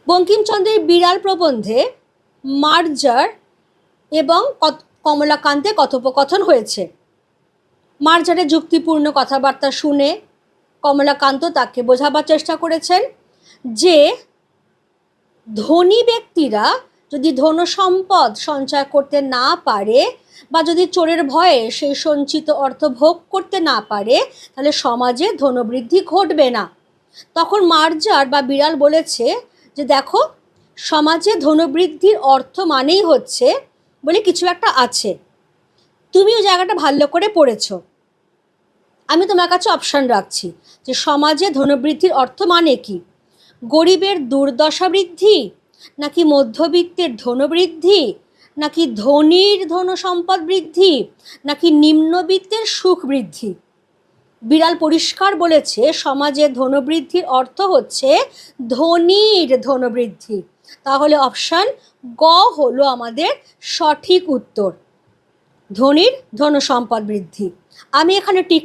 বঙ্কিমচন্দ্রের বিড়াল প্রবন্ধে মার্জার এবং কমলাকান্তের কথোপকথন হয়েছে। মার্জারের যুক্তিপূর্ণ কথাবার্তা শুনে কমলাকান্ত তাকে বোঝাবার চেষ্টা করেছেন যে ধনী ব্যক্তিরা যদি ধনসম্পদ সঞ্চয় করতে না পারে বা যদি চোরের ভয়ে সেই সঞ্চিত অর্থ ভোগ করতে না পারে তাহলে সমাজে ধনবৃদ্ধি ঘটবে না। তখন মার্জার বা বিড়াল বলেছে যে দেখো, সমাজে ধনবৃদ্ধির অর্থ মানেই হচ্ছে বলে কিছু একটা আছে, তুমিও জায়গাটা ভালো করে পড়েছ। আমি তোমার কাছে অপশান রাখছি যে সমাজে ধনবৃদ্ধির অর্থ মানে কি, গরিবের দুর্দশা বৃদ্ধি, নাকি মধ্যবিত্তের ধনবৃদ্ধি, নাকি ধনীর ধনসম্পদ বৃদ্ধি, নাকি নিম্নবিত্তের সুখ বৃদ্ধি। বিড়াল পরিষ্কার বলেছে সমাজে ধনবৃদ্ধির অর্থ হচ্ছে ধনীর ধনবৃদ্ধি। তাহলে অপশান গ হলো আমাদের সঠিক উত্তর, ধনীর ধনসম্পদ বৃদ্ধি। আমি এখানে টিক